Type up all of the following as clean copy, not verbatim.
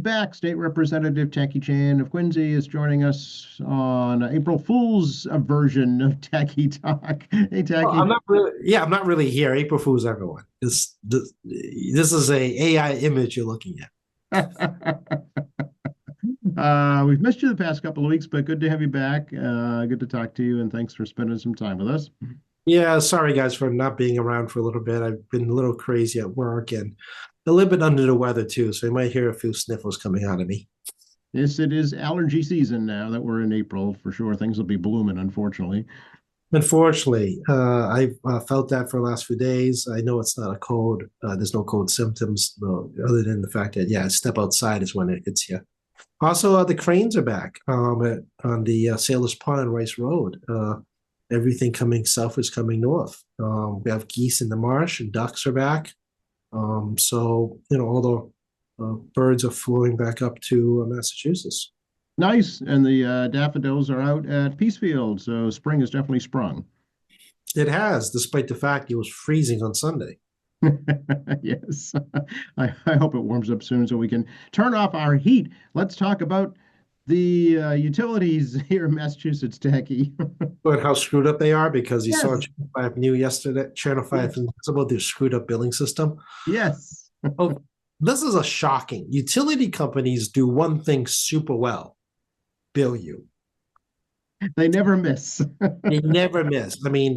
back. State Representative Tacky Chan of Quincy is joining us on April Fool's version of Tacky Talk. Hey, Well, Tacky. I'm not really here. April Fool's, everyone. This is a AI image you're looking at. We've missed you the past couple of weeks, but good to have you back. Good to talk to you, and thanks for spending some time with us. Yeah, sorry guys for not being around for a little bit. I've been a little crazy at work and a little bit under the weather too, so you might hear a few sniffles coming out of me. Yes, it is allergy season now that we're in April for sure. Things will be blooming, unfortunately. Unfortunately, I've felt that for the last few days. I know it's not a cold. There's no cold symptoms, other than the fact that, yeah, step outside is when it hits you. Also, the cranes are back on the Sailor's Pond and Rice Road. Everything coming south is coming north. We have geese in the marsh and ducks are back. So, all the birds are flowing back up to Massachusetts. Nice, and the daffodils are out at Peacefield, so spring has definitely sprung. It has, despite the fact it was freezing on Sunday. Yes, I hope it warms up soon so we can turn off our heat. Let's talk about the utilities here in Massachusetts, Tacky. But how screwed up they are because you saw Yes, Channel 5 New yesterday, Channel 5 yes, about their screwed up billing system. yes. Oh, this is a shocking. Utility companies do one thing super well, bill you. They never miss. They never miss. I mean,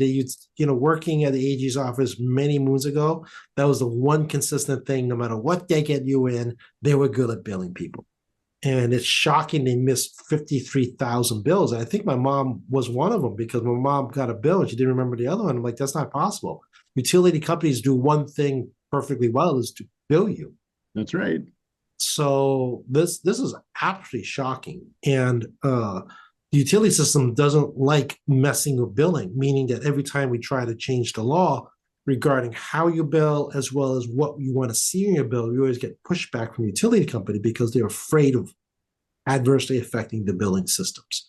working at the AG's office many moons ago, that was the one consistent thing. No matter what they get you in, they were good at billing people. And it's shocking they missed 53,000 bills. And I think my mom was one of them because my mom got a bill and she didn't remember the other one. I'm like, that's not possible. Utility companies do one thing perfectly well is to bill you. That's right. So this is absolutely shocking. And the utility system doesn't like messing with billing, meaning that every time we try to change the law regarding how you bill as well as what you want to see in your bill, you always get pushback from the utility company because they're afraid of adversely affecting the billing systems.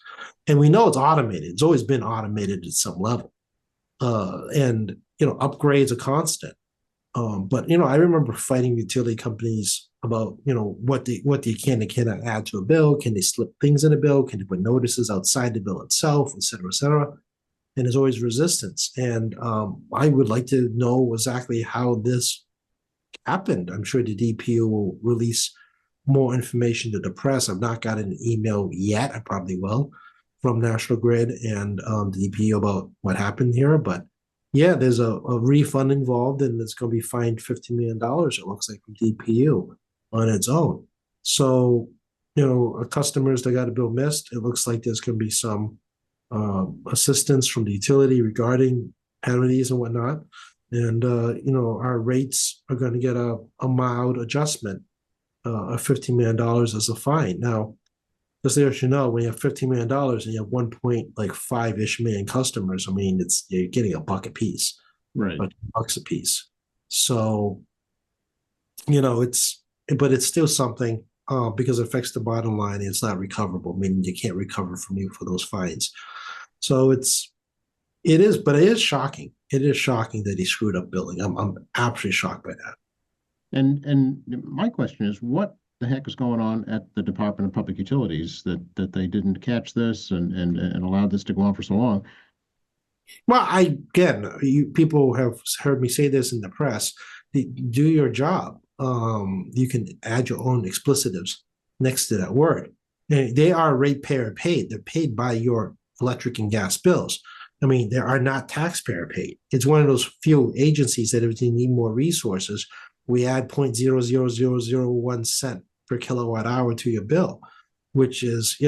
And we know it's automated. It's always been automated at some level. And upgrades are constant. But I remember fighting utility companies about what they can and cannot add to a bill. Can they slip things in a bill? Can they put notices outside the bill itself, et cetera, et cetera? And there's always resistance. And I would like to know exactly how this happened. I'm sure the DPU will release more information to the press. I've not gotten an email yet. I probably will from National Grid and the DPU about what happened here, but yeah, there's a refund involved and it's going to be fined $50 million, it looks like, from DPU on its own. So, customers that got a bill missed, it looks like there's going to be some assistance from the utility regarding penalties and whatnot. And, our rates are going to get a mild adjustment of $50 million as a fine. Now, just so you know, when you have $15 million and you have 1.5-ish million customers, I mean, you're getting a buck a piece, Right. $2 a piece. So, but it's still something because it affects the bottom line. It's not recoverable, meaning you can't recover from you for those fines. So it is, but it is shocking. It is shocking that he screwed up billing. I'm absolutely shocked by that. And my question is, what the heck is going on at the Department of Public Utilities that they didn't catch this and allowed this to go on for so long? Well, people have heard me say this in the press. Do your job. You can add your own explicitives next to that word. They are ratepayer paid. They're paid by your electric and gas bills. I mean, they are not taxpayer paid. It's one of those few agencies that if they need more resources, we add 0.00001 cent per kilowatt hour to your bill, which is,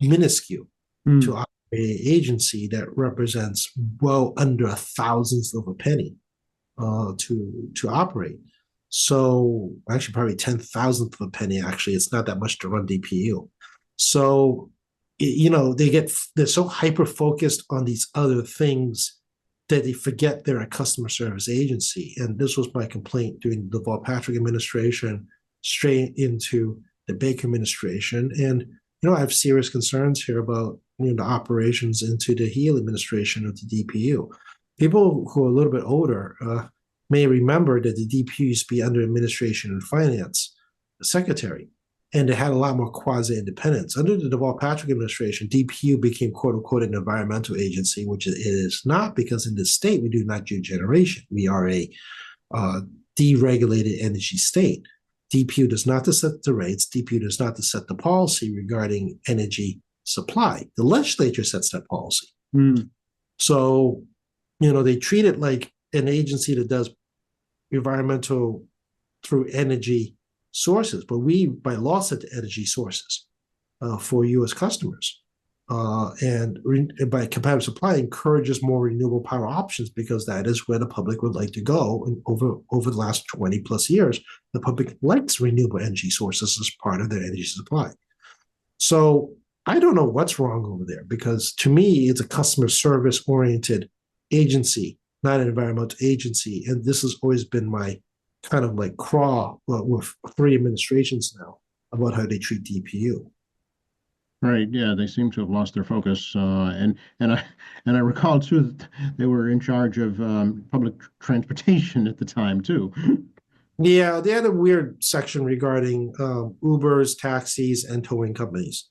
minuscule to an agency that represents well under a thousandth of a penny to operate. So actually probably 10,000th of a penny, actually. It's not that much to run DPU. So, they're so hyper-focused on these other things that they forget they're a customer service agency. And this was my complaint during the Deval Patrick administration, straight into the Baker administration. And, I have serious concerns here about, the operations into the Heal administration of the DPU. People who are a little bit older may remember that the DPU used to be under administration and finance. secretary, and they had a lot more quasi-independence. Under the Deval Patrick administration, DPU became "quote unquote" an environmental agency, which it is not, because in the state we do not do generation. We are a deregulated energy state. DPU does not set the rates. DPU does not set the policy regarding energy supply. The legislature sets that policy. Mm. So, they treat it like an agency that does environmental through energy sources, but we, by law, set the energy sources for U.S. customers. And by competitive supply, encourages more renewable power options, because that is where the public would like to go. And over the last 20 plus years, the public likes renewable energy sources as part of their energy supply. So I don't know what's wrong over there, because to me, it's a customer service oriented agency, not an environmental agency. And this has always been my kind of like crawl with 3 administrations now about how they treat DPU. Right. Yeah, they seem to have lost their focus, and I recall too that they were in charge of public transportation at the time too. Yeah, they had a weird section regarding Ubers, taxis, and towing companies.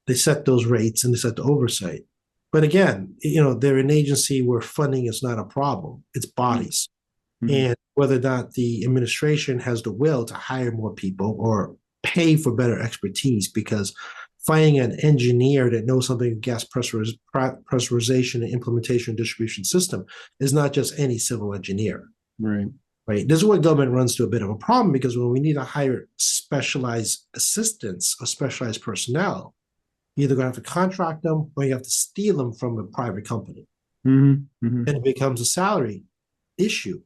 They set those rates and they set the oversight. But again, they're an agency where funding is not a problem; it's bodies. Mm-hmm. And whether or not the administration has the will to hire more people or pay for better expertise, because finding an engineer that knows something gas pressurization and implementation distribution system is not just any civil engineer. Right. Right. This is where government runs to a bit of a problem, because when we need to hire specialized assistants or specialized personnel, you're either going to have to contract them or you have to steal them from a private company. Mm-hmm. Mm-hmm. And it becomes a salary issue.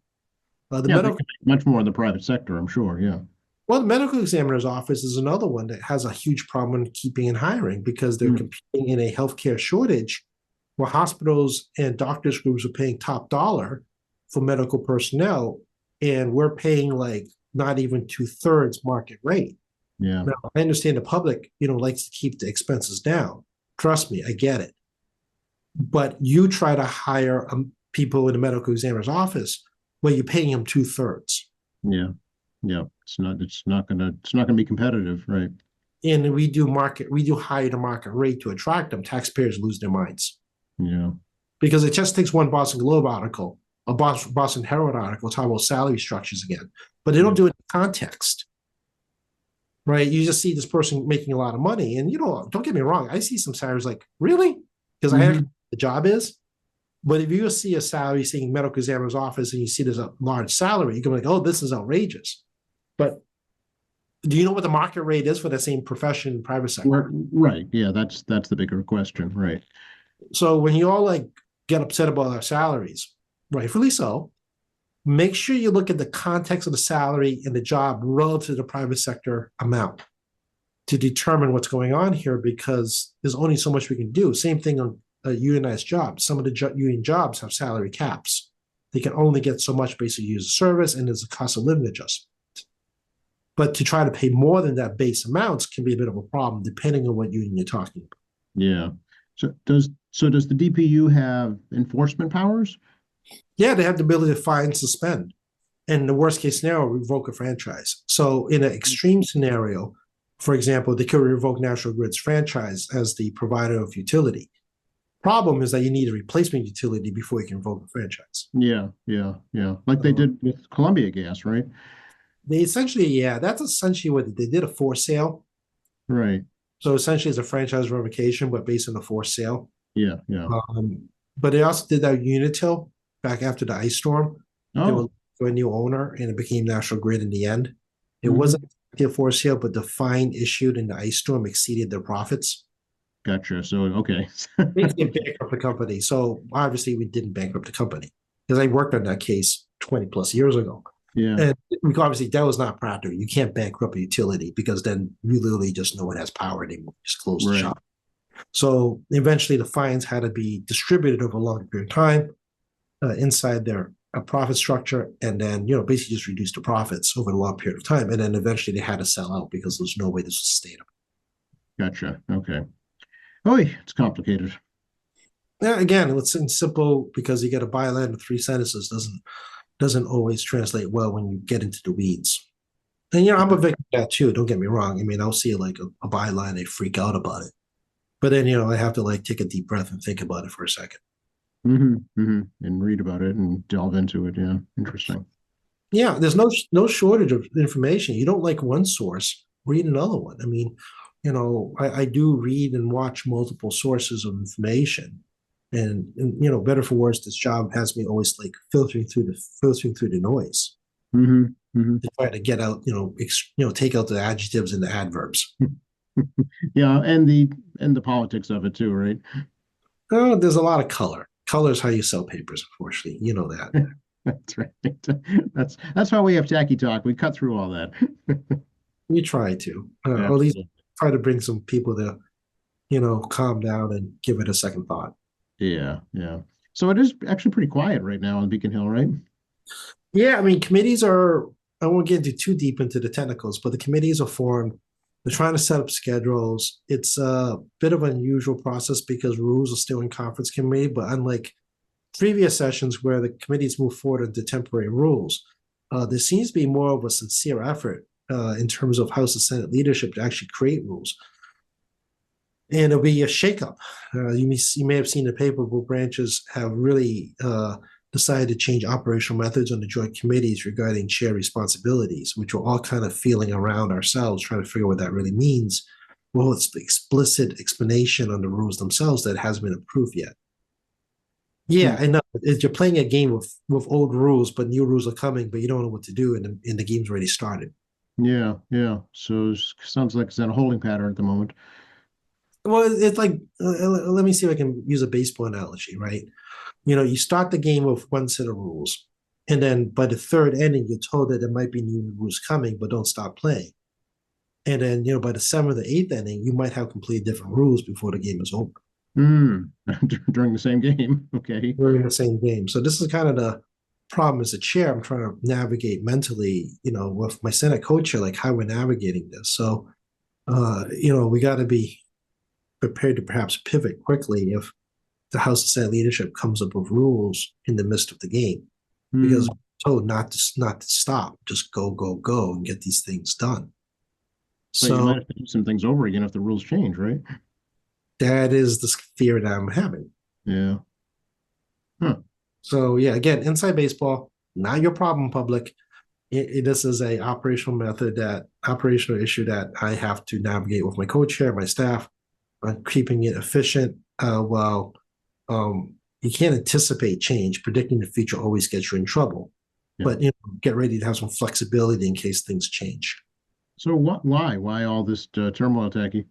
Much more in the private sector, I'm sure. Yeah. Well, the medical examiner's office is another one that has a huge problem in keeping and hiring, because they're competing in a healthcare shortage where hospitals and doctors groups are paying top dollar for medical personnel, and we're paying like not even 2/3 market rate. Yeah. Now, I understand the public, likes to keep the expenses down. Trust me, I get it. But you try to hire people in the medical examiner's office where you're paying them 2/3. Yeah. Yeah, it's not gonna be competitive, right? And we do higher the market rate to attract them. Taxpayers lose their minds. Yeah. Because it just takes one Boston Globe article, a Boston Herald article talking about salary structures again, but they don't do it in context. Right? You just see this person making a lot of money, and don't get me wrong, I see some salaries like, really? Because I know the job is. But if you see a salary saying medical examiner's office and you see there's a large salary, you can be like, oh, this is outrageous. But do you know what the market rate is for the same profession in private sector? Right. Yeah, that's the bigger question, right? So when you all get upset about our salaries, rightfully so, make sure you look at the context of the salary and the job relative to the private sector amount to determine what's going on here, because there's only so much we can do. Same thing on unionized jobs. Some of the union jobs have salary caps. They can only get so much based on user service, and there's a cost of living adjustment. But to try to pay more than that base amounts can be a bit of a problem, depending on what union you're talking about. Yeah. So does the DPU have enforcement powers? Yeah, they have the ability to fine, suspend, and in the worst case scenario, revoke a franchise. So in an extreme scenario, for example, they could revoke National Grid's franchise as the provider of utility. Problem is that you need a replacement utility before you can revoke a franchise. Yeah. Like they did with Columbia Gas, right? That's essentially what they did, a forced sale. Right. So essentially it's a franchise revocation, but based on a forced sale. Yeah. But they also did that Unitil back after the ice storm. They were for a new owner, and it became National Grid in the end. It wasn't a forced sale, but the fine issued in the ice storm exceeded their profits. Gotcha. So, okay. They bankrupt the company. So obviously we didn't bankrupt the company, because I worked on that case 20 plus years ago. Yeah. And obviously that was not practical. You can't bankrupt a utility, because then you literally just no one has power anymore. Just close the shop. So eventually the fines had to be distributed over a long period of time inside their profit structure, and then basically just reduce the profits over a long period of time. And then eventually they had to sell out, because there's no way this was sustainable. Gotcha. Okay. Oh, it's complicated. Yeah, again, it's simple, because you get a byline of 3 sentences doesn't always translate well when you get into the weeds. And I'm a victim of that too. Don't get me wrong. I mean, I'll see like a byline, they freak out about it. But then, I have to like take a deep breath and think about it for a second. And read about it and delve into it. Yeah, interesting. Yeah, there's no shortage of information. You don't like one source, read another one. I mean, I do read and watch multiple sources of information. And better for worse, this job has me always like filtering through the noise hmm hmm to try to get out, take out the adjectives and the adverbs. Yeah, and the politics of it too, right? Oh, there's a lot of color. Color is how you sell papers, unfortunately. You know that. That's right. That's why we have Tacky Talk. We cut through all that. We try to, or at least Absolutely. try to bring some people to, calm down and give it a second thought. Yeah, yeah. So it is actually pretty quiet right now on Beacon Hill, right? Yeah, I mean, committees are, I won't get into too deep into the technicals, but the committees are formed. They're trying to set up schedules. It's a bit of an unusual process because rules are still in conference committee, but unlike previous sessions where the committees move forward into temporary rules, there seems to be more of a sincere effort in terms of House and Senate leadership to actually create rules. And it'll be a shakeup. You may have seen the paper, both branches have really decided to change operational methods on the joint committees regarding chair responsibilities, which we're all kind of feeling around ourselves, trying to figure out what that really means. Well, it's the explicit explanation on the rules themselves that hasn't been approved yet. Yeah, Hmm. I know. You're playing a game with old rules, but new rules are coming, but you don't know what to do, and the game's already started. Yeah, yeah. So it sounds like it's in a holding pattern at the moment. Well, it's like let me see if I can use a baseball analogy, right? You start the game with one set of rules, and then by the third inning, you're told that there might be new rules coming, but don't stop playing. And then, by the seventh or eighth inning, you might have completely different rules before the game is over. Hmm. During the same game. Okay. We're in the same game. So this is kind of the problem as a chair. I'm trying to navigate mentally, with my Senate co-chair, like how we're navigating this. So, we got to be prepared to perhaps pivot quickly if the House and Senate leadership comes up with rules in the midst of the game, because Hmm. we're told not to stop, just go go go and get these things done. But you So might have to do some things over again if the rules change, right? that is the fear that I'm having. Yeah. Huh. So yeah, again, inside baseball, not your problem, public. This is a operational issue that I have to navigate with my co-chair, my staff, on keeping it efficient. While you can't anticipate change, predicting the future always gets you in trouble. Yeah. But get ready to have some flexibility in case things change. So what? Why? Why all this turmoil, Tacky?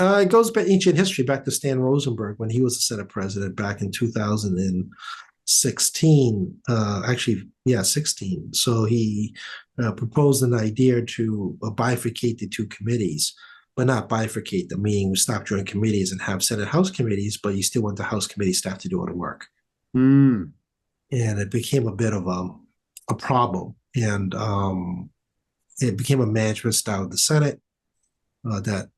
It goes back ancient history, back to Stan Rosenberg when he was the Senate president back in 2016. Actually, yeah, 16. So he proposed an idea to bifurcate the two committees, but not bifurcate them, meaning we stop joint committees and have Senate House committees, but you still want the House committee staff to do all the work. Hmm. And it became a bit of a problem. And it became a management style of the Senate that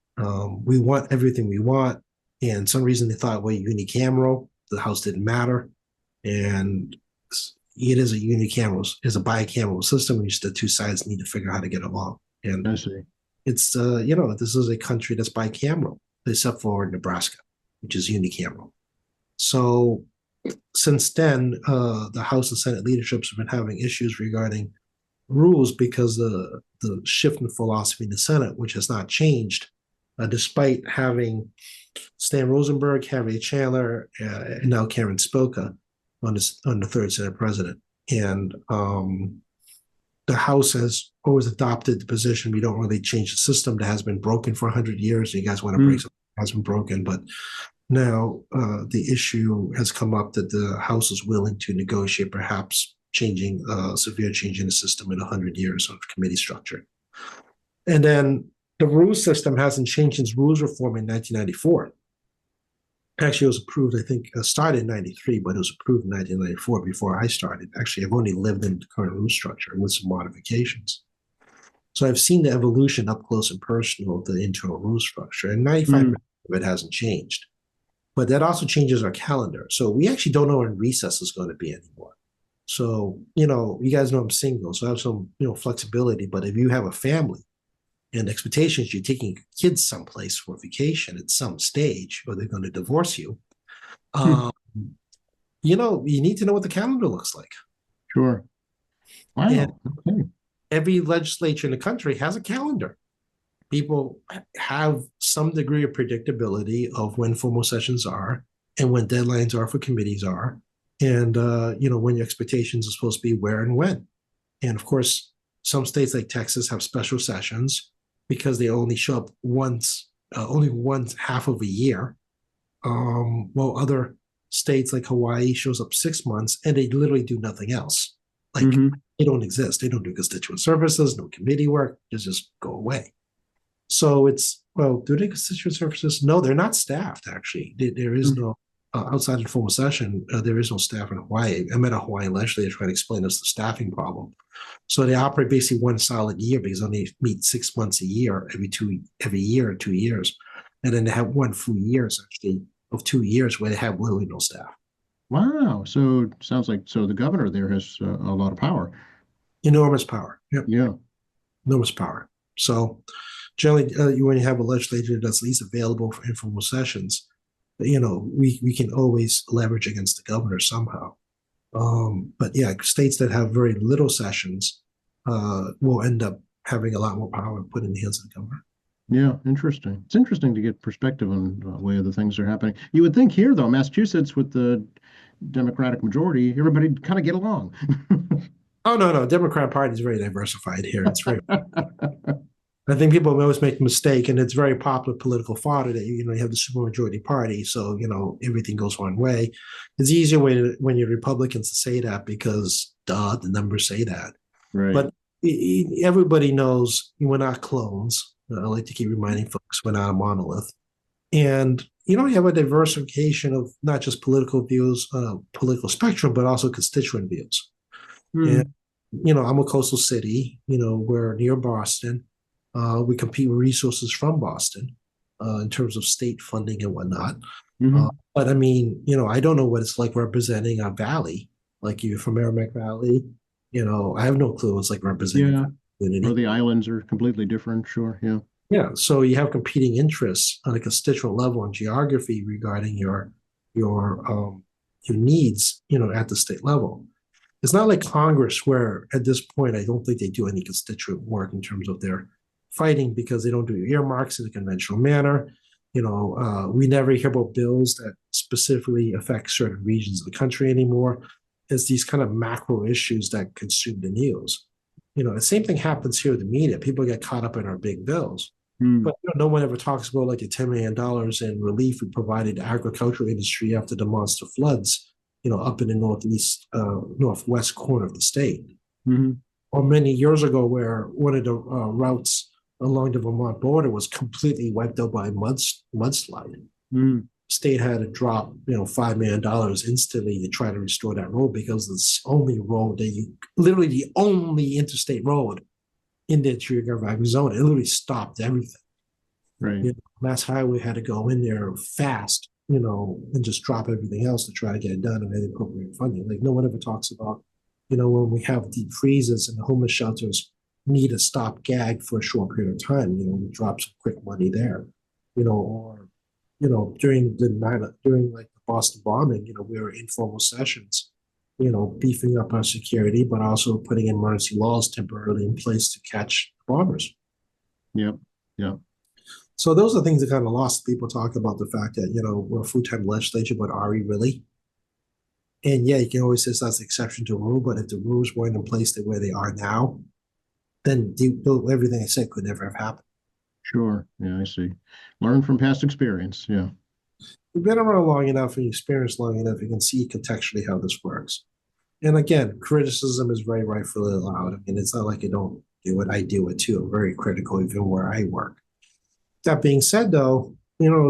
we want everything we want. And some reason they thought, well, unicameral, the House didn't matter. And it is a unicameral, it's a bicameral system, and just the two sides need to figure out how to get along. And I see. it's, this is a country that's bicameral, except for Nebraska, which is unicameral. So since then, the House and Senate leaderships have been having issues regarding rules because the shift in philosophy in the Senate, which has not changed, despite having Stan Rosenberg, Harry Chandler, and now Karen Spilka on the third Senate president. And the House has always adopted the position we don't really change the system that has been broken for 100 years. You guys want to break something that has been broken, but now the issue has come up that the House is willing to negotiate perhaps changing severe change in the system in 100 years of committee structure. And then the rules system hasn't changed since rules reform in 1994. Actually, it was approved, I think, started in 93, but it was approved in 1994 before I started. Actually, I've only lived in the current rule structure with some modifications. So I've seen the evolution up close and personal of the internal rule structure, and 95% of it hasn't changed. But that also changes our calendar. So we actually don't know when recess is going to be anymore. So, you guys know I'm single, so I have some, flexibility. But if you have a family and expectations, you're taking kids someplace for vacation at some stage, or they're going to divorce you, Hmm. um, you need to know what the calendar looks like. Sure. And Wow. Okay. every legislature in the country has a calendar. People have some degree of predictability of when formal sessions are and when deadlines are for committees are, and when your expectations are supposed to be where and when. And of course, some states like Texas have special sessions because they only show up only once half of a year. While other states like Hawaii shows up 6 months and they literally do nothing else. Like Hmm. they don't exist. They don't do constituent services, no committee work. They just go away. So well, do they constituent services? No, they're not staffed, actually. There is no, outside of formal session, there is no staff in Hawaii. I met a Hawaiian legislator trying to explain us the staffing problem. So they operate basically one solid year because they only meet 6 months a year, every year or 2 years. And then they have one full year, essentially, of 2 years where they have literally no staff. Wow. So sounds like the governor there has a lot of power. Enormous power. Yep, Yeah. enormous power. So generally, when you have a legislature that's at least available for informal sessions, we can always leverage against the governor somehow. But yeah, states that have very little sessions will end up having a lot more power put in the hands of the governor. Yeah. Interesting. It's interesting to get perspective on the way the things are happening. You would think here, though, Massachusetts with the Democratic majority, everybody kind of get along. Oh no, Democrat Party is very diversified here. It's very. I think people always make the mistake, and it's very popular political fodder that you have the supermajority party, so everything goes one way. It's easier when you're Republicans to say that because the numbers say that. Right. But everybody knows we're not clones. I like to keep reminding folks we're not a monolith, and you have a diversification of not just political views, political spectrum, but also constituent views. And Mm. I'm a coastal city. We're near Boston. We compete with resources from Boston in terms of state funding and whatnot. Hmm. But I mean, I don't know what it's like representing a valley. Like you're from Merrimack Valley. I have no clue what it's like representing Yeah. a Or community. the islands are completely different. Sure. Yeah. Yeah, so you have competing interests on a constituent level in geography regarding your needs, at the state level. It's not like Congress, where at this point I don't think they do any constituent work in terms of their fighting because they don't do earmarks in a conventional manner. We never hear about bills that specifically affect certain regions of the country anymore. It's these kind of macro issues that consume the news. The same thing happens here with the media. People get caught up in our big bills, Mm. but no one ever talks about like the $10 million in relief we provided the agricultural industry after the monster floods, up in the northwest corner of the state. Hmm. Or many years ago, where one of the routes along the Vermont border was completely wiped out by mudslide. Mm. State had to drop, $5 million instantly to try to restore that road because it's only road literally the only interstate road in the geographic zone. It literally stopped everything. Right. Mass Highway had to go in there fast, and just drop everything else to try to get it done and then appropriate funding. Like no one ever talks about, when we have deep freezes and the homeless shelters need a stop gag for a short period of time, we drop some quick money there, or during like the Boston bombing, we were in formal sessions, beefing up our security, but also putting emergency laws temporarily in place to catch bombers. Yep. Yep. So those are things that kind of lost. People talk about the fact that we're a full-time legislature, but are we really? And yeah, you can always say that's the exception to the rule, but if the rules weren't in place the way they are now, then everything I said could never have happened. Sure. Yeah, I see. Learn from past experience. Yeah. You've been around long enough and you experienced long enough, you can see contextually how this works. And again, criticism is very rightfully allowed. I mean, it's not like I don't do it. I do it too. I'm very critical even where I work. That being said, though,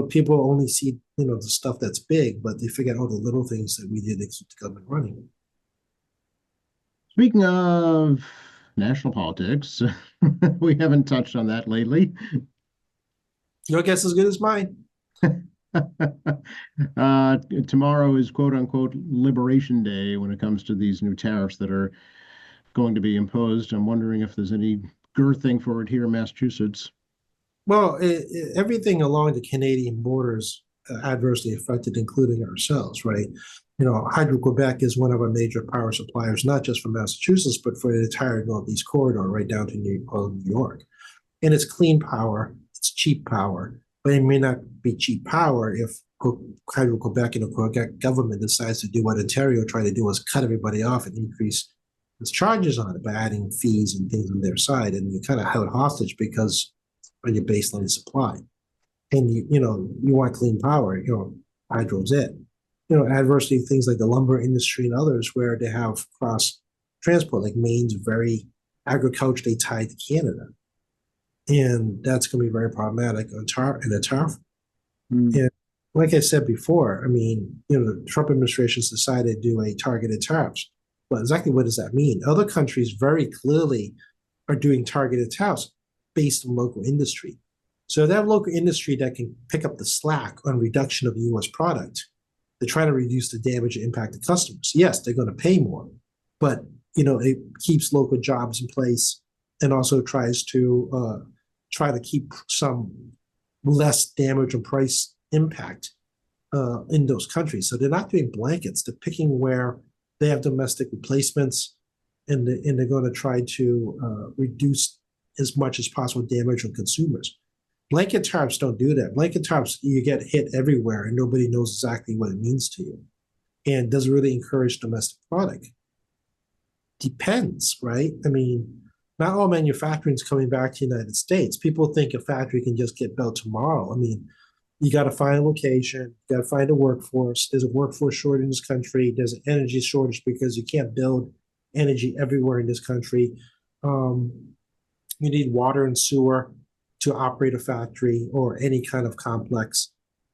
people only see, the stuff that's big, but they forget all the little things that we did to keep the government running. Speaking of national politics, we haven't touched on that lately. Your guess is as good as mine. Tomorrow is quote unquote Liberation Day when it comes to these new tariffs that are going to be imposed. I'm wondering if there's any girthing for it here in Massachusetts. Well, everything along the Canadian borders adversely affected, including ourselves, right? You know, Hydro-Quebec is one of our major power suppliers, not just for Massachusetts, but for the entire Northeast corridor, right down to New York. And it's clean power, it's cheap power, but it may not be cheap power if Hydro-Quebec and the Quebec government decides to do what Ontario tried to do, is cut everybody off and increase its charges on it by adding fees and things on their side. And you kind of held hostage because on your baseline supply. And you want clean power, hydro's it. Adversity, things like the lumber industry and others where they have cross transport, like Maine's very agriculturally tied to Canada. And that's going to be very problematic on the tariff. And like I said before, I mean, the Trump administration's decided to do a targeted tariffs. But exactly what does that mean? Other countries very clearly are doing targeted tariffs based on local industry. So they have local industry that can pick up the slack on reduction of the U.S. product. They try to reduce the damage and impact to customers. Yes, they're going to pay more, but it keeps local jobs in place and also tries to keep some less damage and price impact in those countries. So they're not doing blankets. They're picking where they have domestic replacements, and they're going to try to reduce as much as possible damage on consumers. Blanket tariffs don't do that. Blanket tariffs, you get hit everywhere and nobody knows exactly what it means to you. And does it really encourage domestic product? Depends, right? I mean, not all manufacturing is coming back to the United States. People think a factory can just get built tomorrow. I mean, you got to find a location, you got to find a workforce. There's a workforce shortage in this country. There's an energy shortage because you can't build energy everywhere in this country. You need water and sewer to operate a factory or any kind of complex.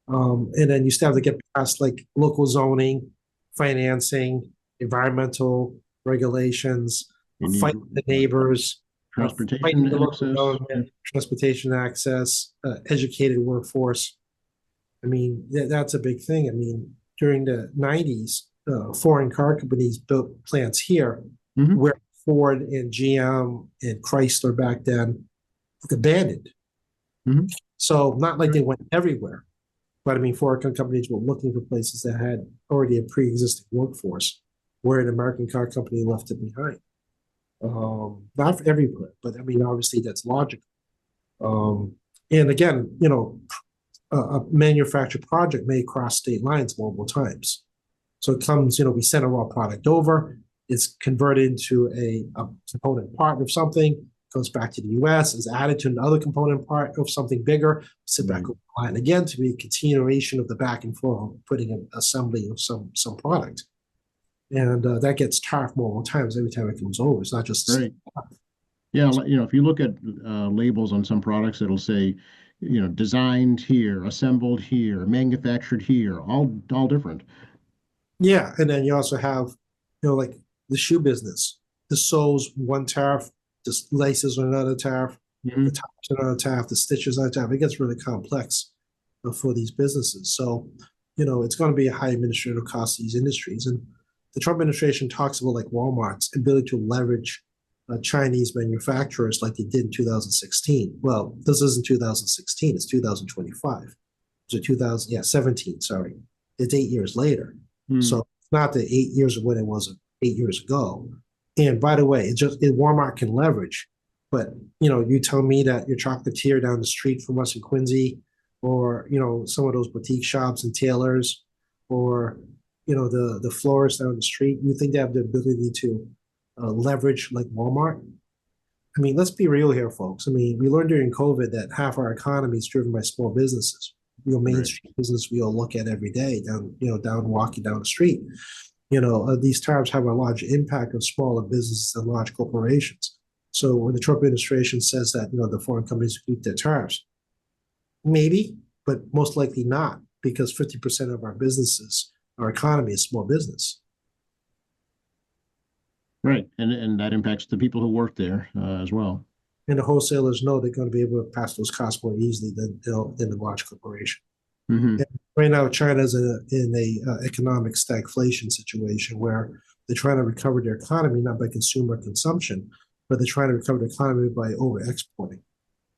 And then you still have to get past like local zoning, financing, environmental regulations, fight the neighbors, transportation access, transportation access, educated workforce. I mean, that's a big thing. I mean, during the 90s, foreign car companies built plants here where Ford and GM and Chrysler back then abandoned. So not like they went everywhere, but I mean, foreign companies were looking for places that had already a pre-existing workforce, where an American car company left it behind. Not for everywhere, but I mean, obviously that's logical. And again, a manufactured project may cross state lines multiple times. So it comes, we send a raw product over, it's converted into a component part of something, goes back to the US, is added to another component part of something bigger, sit back over the line again to be a continuation of the back and forth, putting an assembly of some product. And that gets tariffed multiple times every time it comes over. It's not just right. Yeah, if you look at labels on some products, it'll say, designed here, assembled here, manufactured here, all different. Yeah, and then you also have, like the shoe business. The soles one tariff, the laces on another tariff, the tops on another tariff, the stitches on another tariff. It gets really complex for these businesses. So, it's going to be a high administrative cost to these industries. And the Trump administration talks about like Walmart's ability to leverage Chinese manufacturers like they did in 2016. Well, this isn't 2016, it's 2025. So 2017, sorry. It's 8 years later. So it's not the 8 years of when it was 8 years ago. And by the way, Walmart can leverage, but you tell me that your chocolatier down the street from us in Quincy, or some of those boutique shops and tailors, or the florists down the street, you think they have the ability to leverage like Walmart? I mean, let's be real here, folks. I mean, we learned during COVID that half our economy is driven by small businesses. Main Street business we all look at every day down walking down the street. These tariffs have a large impact on smaller businesses and large corporations. So when the Trump administration says that the foreign companies keep their tariffs, maybe, but most likely not, because 50% of our businesses, our economy, is small business. Right, and that impacts the people who work there as well. And the wholesalers know they're going to be able to pass those costs more easily than the large corporation. And Right now, China's in a economic stagflation situation where they're trying to recover their economy not by consumer consumption, but they're trying to recover the economy by over exporting.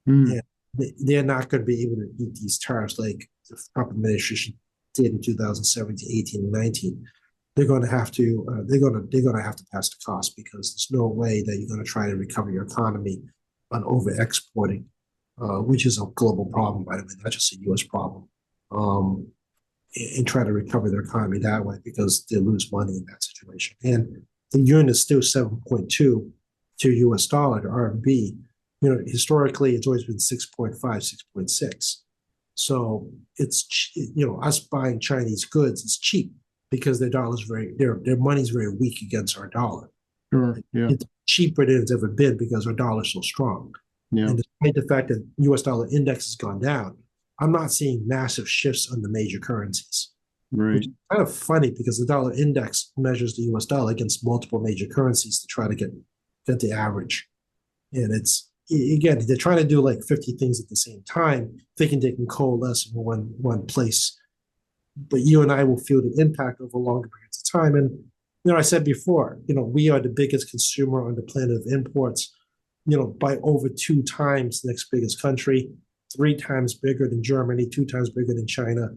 Mm, And they're not going to be able to eat these tariffs like the Trump administration did in 2017, 18, and 19. They're going to have to they're going to have to pass the cost because there's no way that you're going to try to recover your economy on over exporting, which is a global problem, by the way, not just a U.S. problem. Um, and try to recover their economy that way because they lose money in that situation. And the yuan is still 7.2 to US dollar to RMB. Historically, it's always been 6.5, 6.6. So it's, us buying Chinese goods is cheap because their money's very weak against our dollar. sure. Yeah. It's cheaper than it's ever been because our dollar's so strong. Yeah. And despite the fact that US dollar index has gone down, I'm not seeing massive shifts on the major currencies. Right. Which is kind of funny because the dollar index measures the US dollar against multiple major currencies to try to get the average. And it's, again, they're trying to do like 50 things at the same time, thinking they can coalesce in one place. But you and I will feel the impact over longer periods of time. And, I said before, we are the biggest consumer on the planet of imports, by over 2 times the next biggest country. 3 times bigger than Germany, 2 times bigger than China.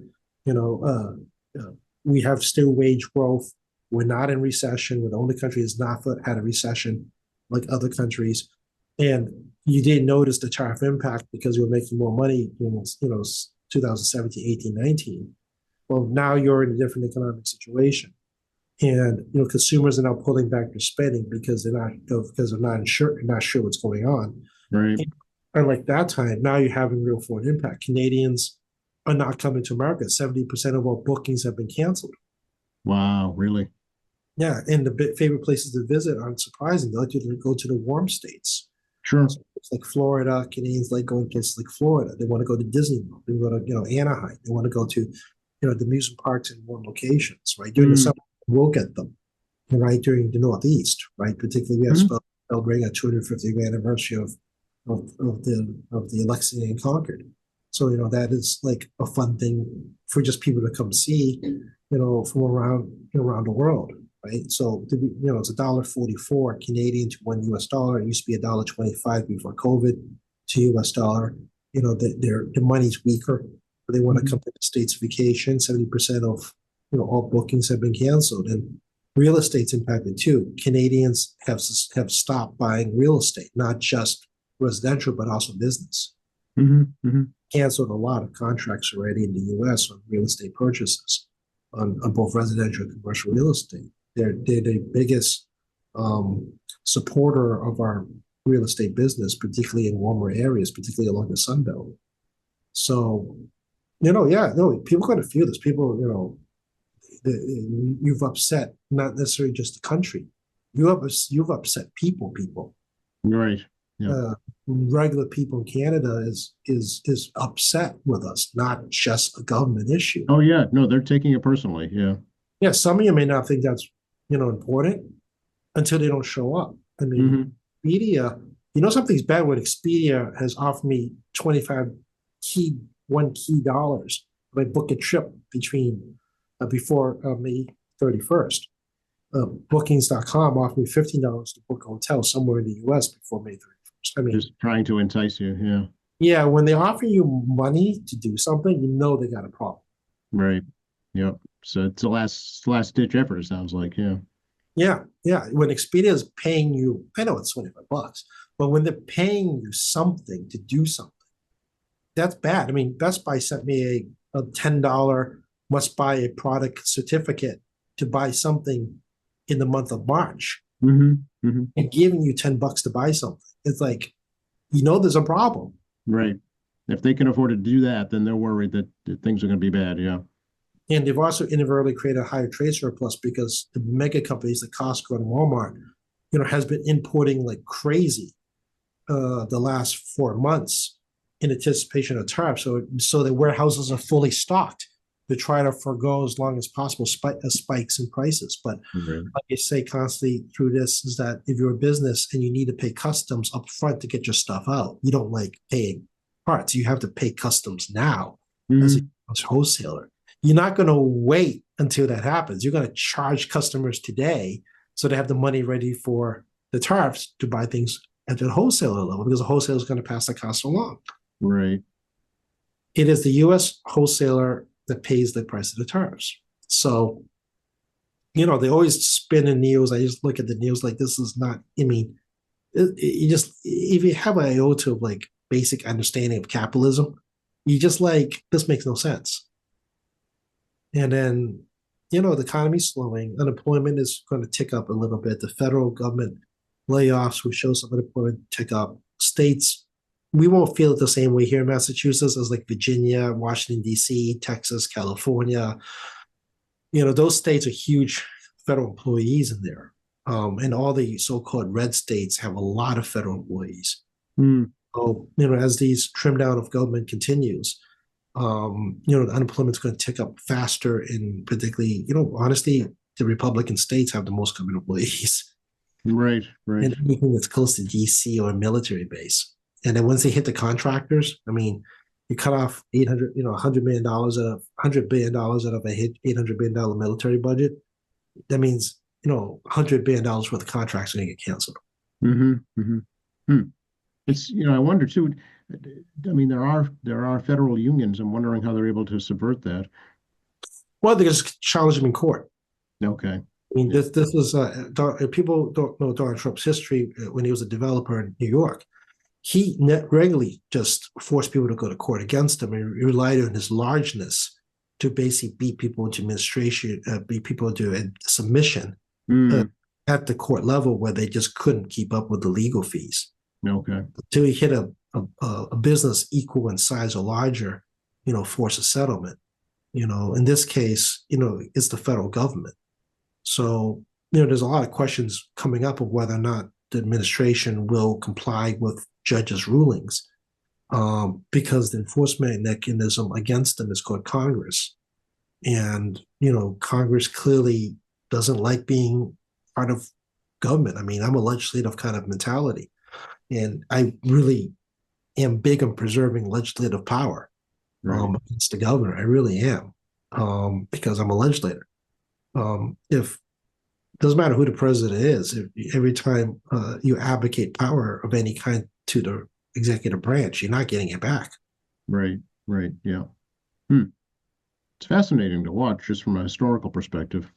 We have still wage growth. We're not in recession. We're the only country that's not had a recession like other countries. And you didn't notice the tariff impact because you were making more money in 2017, 18, 19. Well, now you're in a different economic situation. And consumers are now pulling back their spending because they're not sure what's going on. Right. Unlike that time, now you're having real foreign impact. Canadians are not coming to America. 70% of all bookings have been canceled. Wow, really? Yeah, and the favorite places to visit aren't surprising. They like to go to the warm states. Sure. So it's like Florida. Canadians like going places like Florida. They want to go to Disney World. They want to Anaheim. They want to go to the amusement parks in warm locations. Right during the summer, we'll get them. And right during the Northeast, right, particularly we have celebrating a 250th anniversary of the Lexington and Concord. So that is like a fun thing for just people to come see, from around the world, right? So it's $1.44 Canadian to $1 US. It used to be $1.25 before COVID to US dollar. Their money's weaker, but they want to come to the States vacation. 70% of all bookings have been canceled, and real estate's impacted too. Canadians have stopped buying real estate, not just residential, but also business. Canceled a lot of contracts already in the U.S. on real estate purchases on both residential and commercial real estate. They're the biggest supporter of our real estate business, particularly in warmer areas, particularly along the Sun Belt. So, people are going to feel this. People, you've upset not necessarily just the country. You've upset people. Right. Yeah. Regular people in Canada is upset with us, not just a government issue. Oh yeah, no, they're taking it personally. Yeah. Yeah, some of you may not think that's important until they don't show up. I mean, Expedia, something's bad when Expedia has offered me 25 key dollars if I book a trip before May 31st. Bookings.com offered me $15 to book a hotel somewhere in the US before May 31st. I mean, just trying to entice you. Yeah. Yeah, when they offer you money to do something, they got a problem. Right. Yep. So it's the last ditch effort, it sounds like. Yeah. Yeah. When Expedia is paying you, I know it's $25, but when they're paying you something to do something, that's bad. I mean, Best Buy sent me a $10 must buy a product certificate to buy something in the month of March. And giving you $10 to buy something. It's like, there's a problem. Right. If they can afford to do that, then they're worried that things are going to be bad. Yeah. And they've also inadvertently created a higher trade surplus because the mega companies like Costco and Walmart, has been importing like crazy the last 4 months in anticipation of tariffs. So the warehouses are fully stocked to try to forego as long as possible spikes in prices. But like I say constantly through this is that if you're a business and you need to pay customs up front to get your stuff out, you don't like paying parts. You have to pay customs now as a wholesaler. you're not going to wait until that happens. You're going to charge customers today so they have the money ready for the tariffs to buy things at the wholesaler level, because the wholesaler is going to pass the cost along. Right. It is the U.S. wholesaler that pays the price of the tariffs. So, they always spin in news. I just look at the news like this is not, I mean, you just, if you have an iota of like basic understanding of capitalism, you just like, this makes no sense. And then, the economy's slowing, unemployment is going to tick up a little bit. The federal government layoffs will show some unemployment tick up. States, we won't feel it the same way here in Massachusetts as like Virginia, Washington, D.C., Texas, California. Those states are huge federal employees in there. And all the so-called red states have a lot of federal employees. Mm. So, as these trim down of government continues, the unemployment's going to tick up faster, and particularly, honestly, the Republican states have the most government employees. Right, right. And anything that's close to DC or a military base. And then once they hit the contractors, I mean, you cut off $100 million $100 billion out of a $800 billion military budget. That means, $100 billion worth of contracts are going to get canceled. Mm-hmm, mm-hmm. Hmm. It's, I wonder too, I mean, there are federal unions. I'm wondering how they're able to subvert that. Well, they just challenge them in court. Okay. I mean, this was people don't know Donald Trump's history when he was a developer in New York. He regularly just forced people to go to court against him, and he relied on his largeness to basically beat people into administration, beat people into submission at the court level, where they just couldn't keep up with the legal fees. Okay. Until he hit a business equal in size or larger, force a settlement. In this case, it's the federal government. So, there's a lot of questions coming up of whether or not the administration will comply with judges' rulings, because the enforcement mechanism against them is called Congress. And, Congress clearly doesn't like being part of government. I mean, I'm a legislative kind of mentality, and I really am big on preserving legislative power against the governor. I really am, because I'm a legislator. If doesn't matter who the president is, every time you advocate power of any kind to the executive branch, you're not getting it back. Right, right, yeah. It's fascinating to watch just from a historical perspective.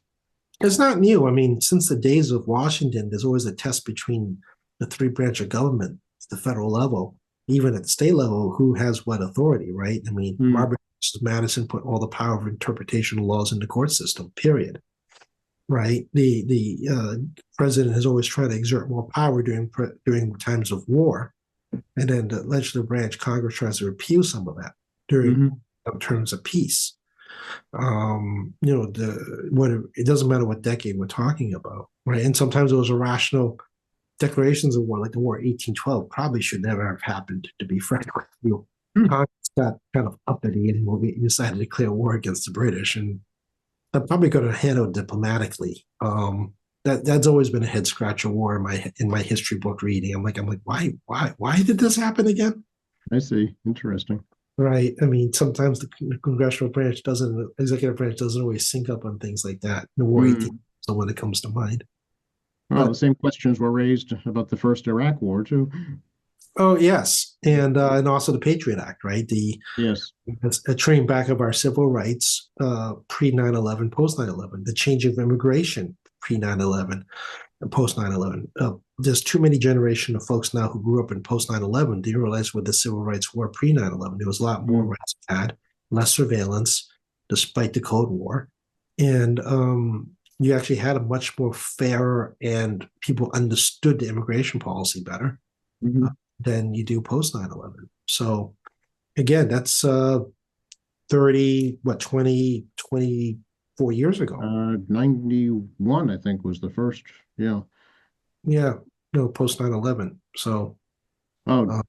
It's not new. I mean, since the days of Washington, there's always a test between the three branch of government, the federal level, even at the state level, who has what authority, right? I mean, Marbury versus Madison put all the power of interpretation of laws in the court system, period. Right? The president has always tried to exert more power during times of war, and then the legislative branch, Congress, tries to repeal some of that during terms of peace. It doesn't matter what decade we're talking about, right? And sometimes those irrational declarations of war, like the War of 1812, probably should never have happened, to be frank with you. Congress got kind of uppity and we decided to declare war against the British, and I'm probably going to handle it diplomatically. That's always been a head scratcher war in my history book reading. I'm like, why did this happen again? I see. Interesting. Right. I mean, sometimes the congressional branch executive branch doesn't always sync up on things like that. The War 18 is the one that comes to mind. Well, the same questions were raised about the first Iraq War too. Oh yes, and also the Patriot Act, right? Yes, a train back of our civil rights pre 9/11, post 9/11, the change of immigration pre 9/11 and post 9/11. There's too many generation of folks now who grew up in post 9/11 didn't realize what the civil rights were pre 9/11. There was a lot more rights had, less surveillance, despite the Cold War, and you actually had a much more fairer, and people understood the immigration policy better. Than you do post 9/11. So again, that's 24 years ago. 91, I think, was the first. Yeah. Yeah. No, post 9/11. So.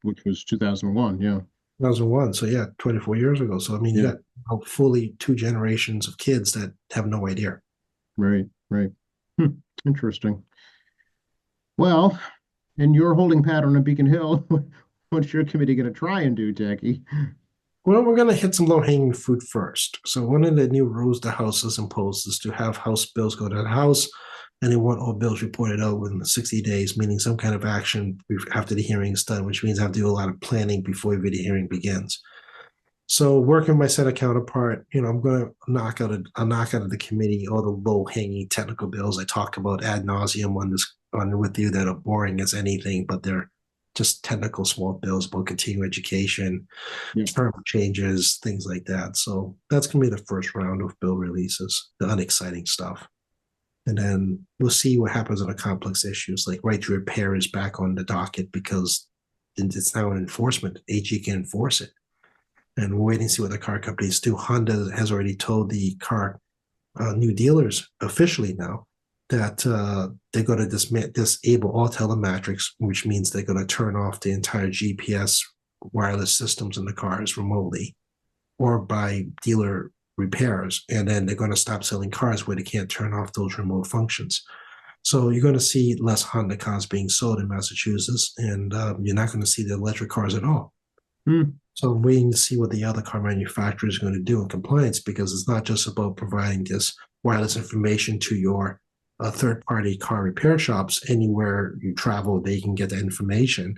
Which was 2001. Yeah. 2001. So yeah, 24 years ago. So I mean, you got fully 2 generations of kids that have no idea. Right. Right. Interesting. Well, in your holding pattern on Beacon Hill, what's your committee going to try and do, Jackie? Well, we're going to hit some low-hanging fruit first. So one of the new rules the House has imposed is to have House bills go to the House, and they want all bills reported out within 60 days, meaning some kind of action after the hearing is done, which means I have to do a lot of planning before the hearing begins. So working with my Senate counterpart, I'm going to knock out of the committee all the low-hanging technical bills I talk about ad nauseum on with you that are boring as anything, but they're just technical small bills about continuing education, term changes, things like that. So that's going to be the first round of bill releases, the unexciting stuff. And then we'll see what happens on the complex issues, like right to repair is back on the docket because it's now an enforcement. AG can enforce it. And we're waiting to see what the car companies do. Honda has already told the car new dealers officially now that they're going to disable all telemetrics, which means they're going to turn off the entire GPS wireless systems in the cars remotely or by dealer repairs. And then they're going to stop selling cars where they can't turn off those remote functions. So you're going to see less Honda cars being sold in Massachusetts, and you're not going to see the electric cars at all. So I'm waiting to see what the other car manufacturers are going to do in compliance, because it's not just about providing this wireless information to your third-party car repair shops. Anywhere you travel, they can get that information.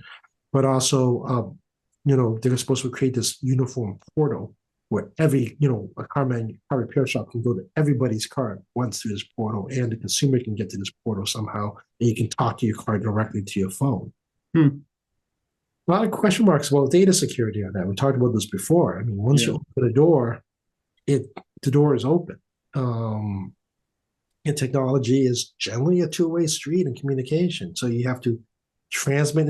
But also, they're supposed to create this uniform portal where every, a car repair shop can go to everybody's car once through this portal, and the consumer can get to this portal somehow, and you can talk to your car directly to your phone. A lot of question marks about data security on that. We talked about this before. I mean, once you open the door, the door is open. And technology is generally a two-way street in communication. So you have to transmit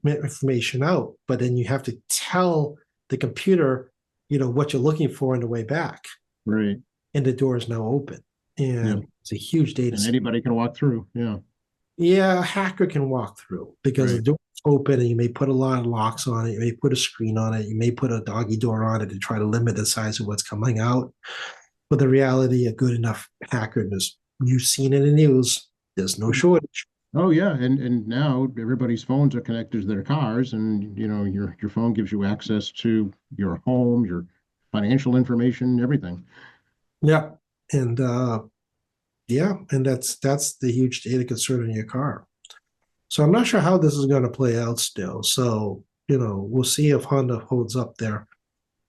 information out, but then you have to tell the computer, what you're looking for on the way back. Right. And the door is now open. And it's a huge data. And anybody can walk through. Yeah. Yeah, a hacker can walk through because the door's open, and you may put a lot of locks on it. You may put a screen on it. You may put a doggy door on it to try to limit the size of what's coming out. But the reality, a good enough hacker, you've seen it in the news, there's no shortage. Oh yeah, and now everybody's phones are connected to their cars, and your phone gives you access to your home, your financial information, everything. Yeah, and that's the huge data concern in your car. So I'm not sure how this is going to play out still. So we'll see if Honda holds up their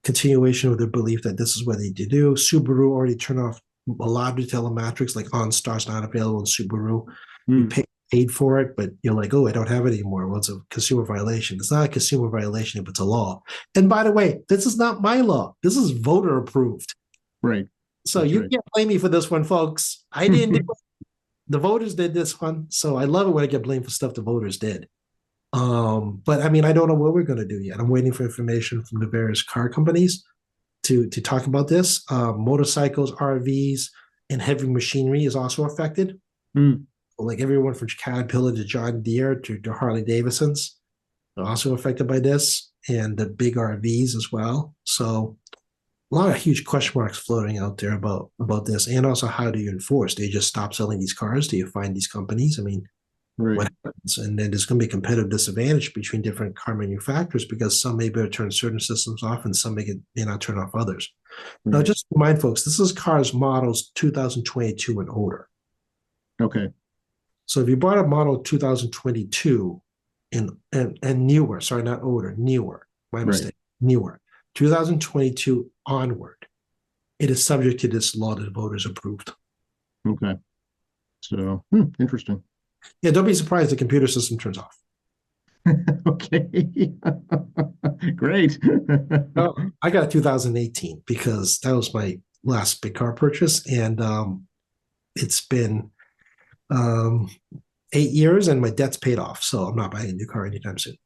continuation of their belief that this is what they do. Subaru already turned off a lot of the telemetrics, like OnStar's not available in Subaru. You paid for it, but you're like, oh, I don't have it anymore. Well, it's a consumer violation. It's not a consumer violation if it's a law. And by the way, this is not my law. This is voter approved. Right. So you can't blame me for this one, folks. I didn't do it. The voters did this one. So I love it when I get blamed for stuff the voters did. But I mean, I don't know what we're going to do yet. I'm waiting for information from the various car companies to talk about this. Motorcycles, RVs, and heavy machinery is also affected. Like everyone from Caterpillar to John Deere to Harley Davidsons are also affected by this, and the big RVs as well. So a lot of huge question marks floating out there about this, and also how do you enforce? Do you just stop selling these cars? Do you find these companies? I mean, what happens? And then there's going to be a competitive disadvantage between different car manufacturers, because some may be able to turn certain systems off and some may not turn off others. Now, just remind folks, this is cars models 2022 and older. Okay. So if you bought a model 2022 and newer, sorry, not older, newer, my mistake, newer, 2022 onward, it is subject to this law that voters approved. Okay. So, interesting. Yeah, don't be surprised the computer system turns off. Okay. Great. Oh, I got a 2018 because that was my last big car purchase, and it's been 8 years and my debt's paid off, so I'm not buying a new car anytime soon.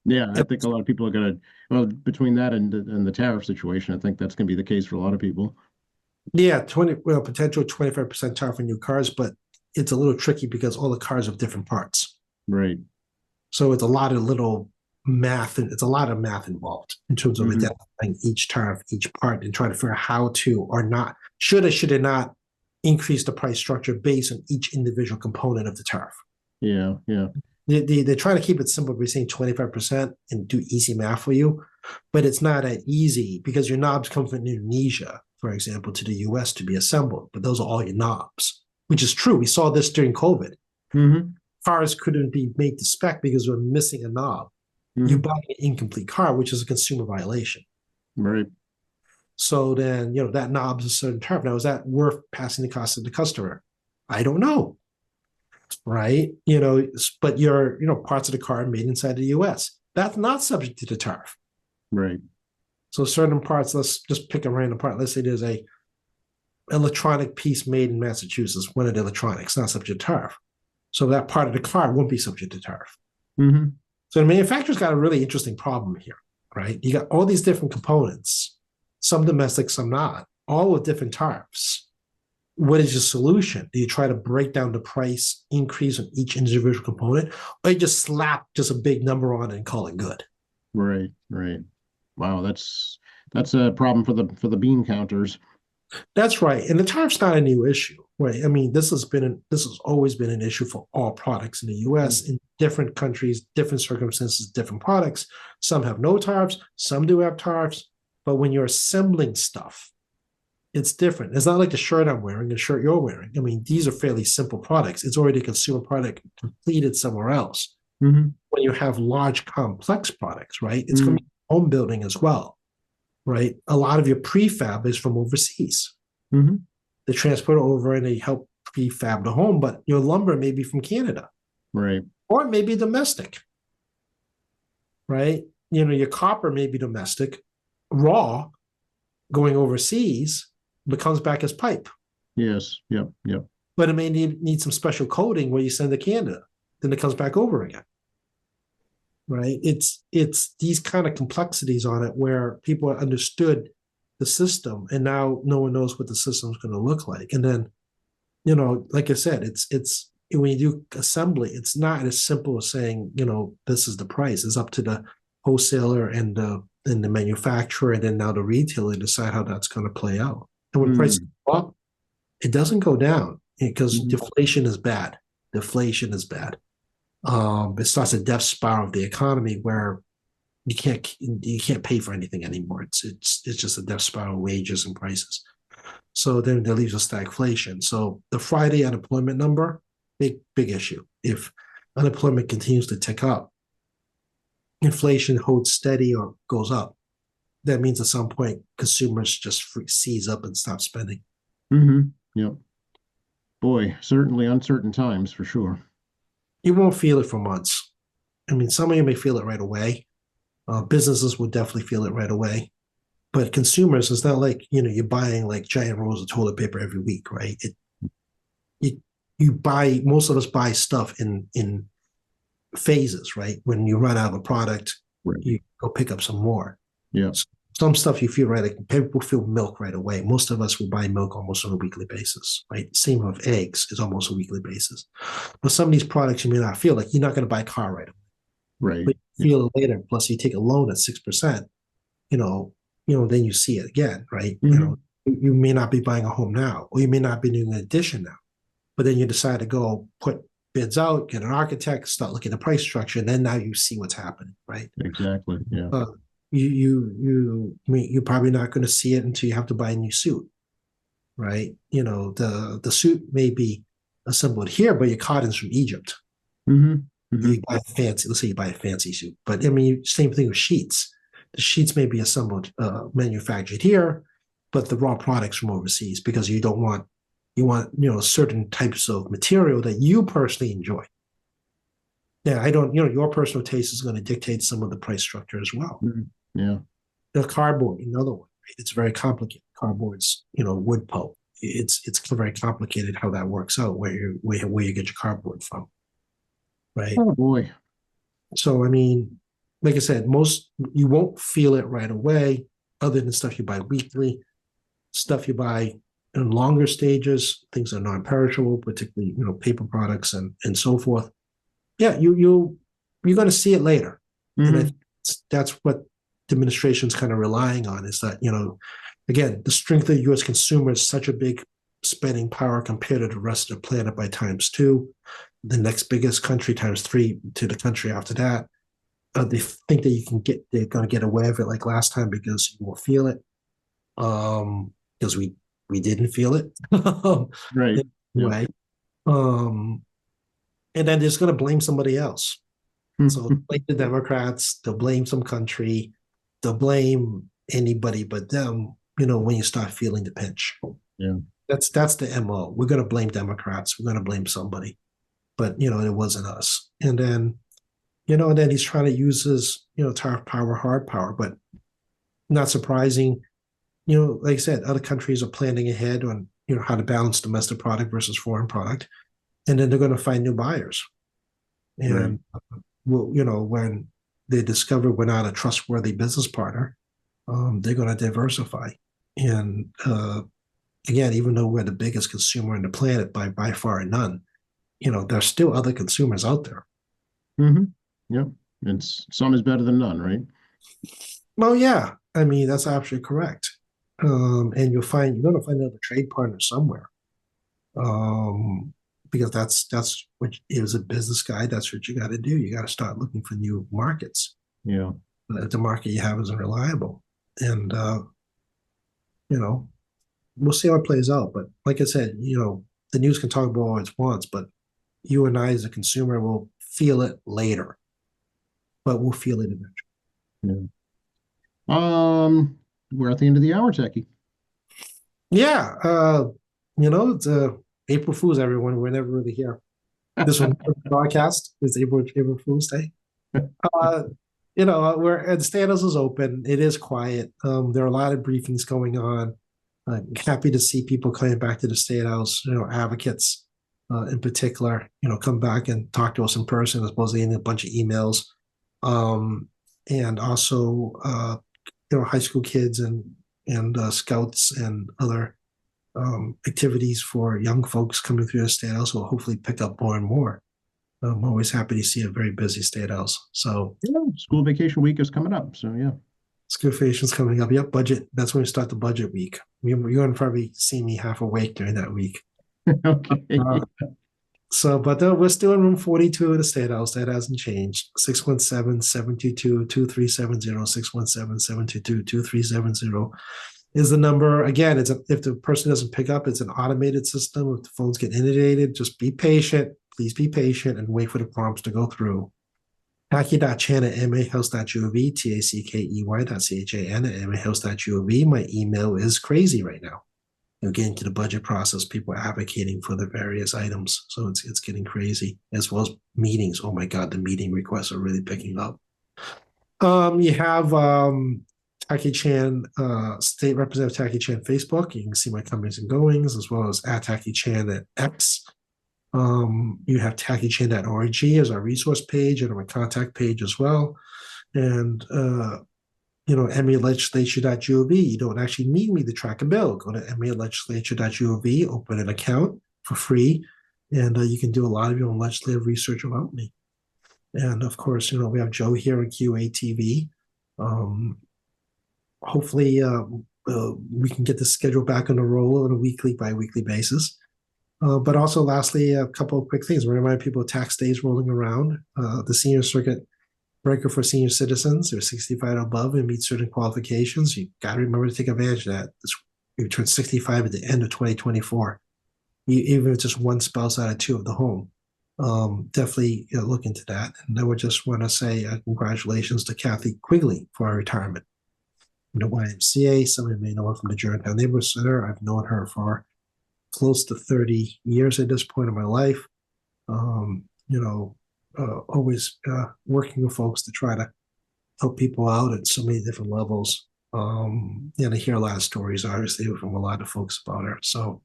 Yeah, I think a lot of people are going to, well, between that and the tariff situation, I think that's going to be the case for a lot of people. Yeah, potential 25% tariff on new cars, but it's a little tricky because all the cars have different parts. Right. So it's a lot of little math, and it's a lot of math involved in terms of identifying each tariff, each part, and trying to figure out how to or not, should it not increase the price structure based on each individual component of the tariff. Yeah, yeah. They're trying to keep it simple by saying 25% and do easy math for you. but it's not that easy because your knobs come from Indonesia, for example, to the US to be assembled, but those are all your knobs, which is true. We saw this during COVID. Mm-hmm. Cars couldn't be made to spec because we're missing a knob. You buy an incomplete car, which is a consumer violation. Right. So then, that knob's a certain tariff. Now, is that worth passing the cost to the customer? I don't know. Right. But your, parts of the car are made inside the US. That's not subject to the tariff. Right. So certain parts, let's just pick a random part. Let's say there's a electronic piece made in Massachusetts, one of the electronics, not subject to tariff. So that part of the car won't be subject to tariff. Mm-hmm. So the manufacturer's got a really interesting problem here, right? You got all these different components, some domestic, some not, all with different tariffs. What is your solution? Do you try to break down the price increase on each individual component, or you just slap just a big number on it and call it good? Right. Right. Wow, that's a problem for the bean counters. That's right. And the tariff's not a new issue, right? I mean, this has always been an issue for all products in the US, in different countries, different circumstances, different products. Some have no tariffs, some do have tariffs. But when you're assembling stuff, it's different. It's not like the shirt I'm wearing, the shirt you're wearing. I mean, these are fairly simple products. It's already a consumer product completed somewhere else. Mm-hmm. When you have large, complex products, right? It's from home building as well. Right? A lot of your prefab is from overseas. Mm-hmm. They transport it over and they help prefab the home, but your lumber may be from Canada. Right. Or it may be domestic. Right? Your copper may be domestic, raw, going overseas, but comes back as pipe. Yes. Yep. Yep. But it may need some special coating where you send to Canada. Then it comes back over again. Right? It's these kind of complexities on it where people understood the system and now no one knows what the system's going to look like. And then, like I said, it's when you do assembly, it's not as simple as saying, this is the price. It's up to the wholesaler and the manufacturer and then now the retailer to decide how that's going to play out. And when prices go up, it doesn't go down because deflation is bad. Deflation is bad. It starts a death spiral of the economy where you can't pay for anything anymore. It's just a death spiral of wages and prices. So then that leaves a stagflation. So the Friday unemployment number, big issue. If unemployment continues to tick up, inflation holds steady or goes up, that means at some point consumers just seize up and stop spending. Mm-hmm. Yep. Boy, certainly uncertain times for sure. You won't feel it for months. I mean, some of you may feel it right away. Businesses will definitely feel it right away. But consumers, it's not like, you're buying like giant rolls of toilet paper every week, right? Most of us buy stuff in phases, right? When you run out of a product, right, you go pick up some more. Yeah. So some stuff you feel right, like people feel milk right away. Most of us will buy milk almost on a weekly basis, right? Same with eggs is almost a weekly basis. But some of these products you may not feel like you're not going to buy a car right away. Right. But you feel it later. Plus you take a loan at 6%, then you see it again, right? Mm-hmm. You may not be buying a home now, or you may not be doing an addition now, but then you decide to go put bids out, get an architect, start looking at the price structure, and then now you see what's happening, right? Exactly. Yeah. You're probably not going to see it until you have to buy a new suit, right? The suit may be assembled here, but your cotton's from Egypt. Mm-hmm. Mm-hmm. You buy let's say you buy a fancy suit, but I mean, same thing with sheets. The sheets may be assembled, manufactured here, but the raw products from overseas because you want certain types of material that you personally enjoy. Yeah, I don't. Your personal taste is going to dictate some of the price structure as well. Yeah. The cardboard, another one. Right? It's very complicated. Cardboard's, wood pulp. It's very complicated how that works out. Where you get your cardboard from, right? Oh boy. So I mean, like I said, you won't feel it right away, other than stuff you buy weekly, stuff you buy in longer stages, things that are non-perishable, particularly paper products and so forth. Yeah, you're going to see it later, and that's what the administration's kind of relying on is that again, the strength of the U.S. consumer is such a big spending power compared to the rest of the planet by times 2, the next biggest country times 3 to the country after that. they think that they're going to get away with it like last time because you will feel it. Because we didn't feel it. Right. Yep. Way. Um, and then they're just going to blame somebody else. So blame the Democrats, they'll blame some country, they'll blame anybody but them, when you start feeling the pinch. Yeah. That's the MO. We're gonna blame Democrats, we're gonna blame somebody. But it wasn't us. And then, and then he's trying to use his, tough power, hard power, but not surprising. Like I said, other countries are planning ahead on, how to balance domestic product versus foreign product. And then they're going to find new buyers. And when they discover we're not a trustworthy business partner, they're going to diversify. And again, even though we're the biggest consumer on the planet by far and none, there's still other consumers out there. Mm-hmm. Yep. And some is better than none, right? Well, yeah. I mean, that's absolutely correct. And you're going to find another trade partner somewhere. Because that's what is a business guy. That's what you got to do. You got to start looking for new markets. Yeah. If the market you have isn't reliable, and we'll see how it plays out. But like I said, the news can talk about what it wants, but you and I, as a consumer, will feel it later. But we'll feel it eventually. Yeah. We're at the end of the hour, Techie. Yeah. It's April Fool's, everyone. We're never really here. This one broadcast is April Fool's Day. We're the State House is open. It is quiet. There are a lot of briefings going on. Happy to see people coming back to the State House. Advocates in particular. Come back and talk to us in person as opposed to getting a bunch of emails. And also, high school kids and scouts and other activities for young folks coming through the State House will hopefully pick up more and more. I'm always happy to see a very busy State House. So school vacation week is coming up. So yeah. School vacation's coming up. Yep, budget. That's when we start the budget week. You're going to probably see me half awake during that week. Okay. But we're still in room 42 of the State House. That hasn't changed. 617-722-2370, 617-722-2370 is the number. Again, if the person doesn't pick up, it's an automated system. If the phones get inundated, just be patient. Please be patient and wait for the prompts to go through. Tackey.chan@mahouse.gov, tackey.chan@mahouse.gov. My email is crazy right now. Getting to the budget process, people are advocating for the various items. So it's getting crazy, as well as meetings. Oh my God, the meeting requests are really picking up. You have Tackey Chan, State Representative Tackey Chan Facebook. You can see my comings and goings, as well as Tackey Chan at X. You have tackeychan.org as our resource page and our contact page as well. And MAlegislature.gov. You don't actually need me to track a bill. Go to MAlegislature.gov, open an account for free, and you can do a lot of your own legislative research about me. And of course, we have Joe here at QATV. Hopefully, we can get the schedule back on the roll on a weekly, bi-weekly basis. But also, lastly, a couple of quick things. We remind people of tax days rolling around. The senior circuit breaker for senior citizens who are 65 and above and meet certain qualifications. You got to remember to take advantage of that. You turn 65 at the end of 2024. Even if it's just one spouse out of two of the home. Definitely look into that. And I would just want to say congratulations to Kathy Quigley for her retirement. The YMCA, some of you may know her from the Germantown Neighborhood Center. I've known her for close to 30 years at this point in my life. Always working with folks to try to help people out at so many different levels. And I hear a lot of stories, obviously, from a lot of folks about her. So,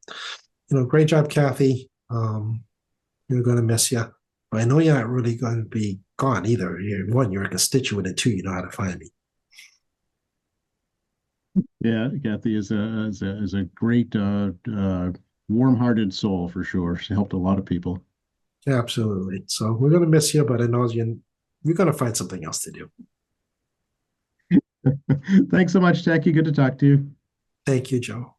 great job, Kathy. We're going to miss you. But I know you're not really going to be gone either. You're a constituent, and two, you know how to find me. Yeah, Kathy is a great, warm-hearted soul for sure. She helped a lot of people. Absolutely. So we're going to miss you, but I know we're going to find something else to do. Thanks so much, Techie. Good to talk to you. Thank you, Joe.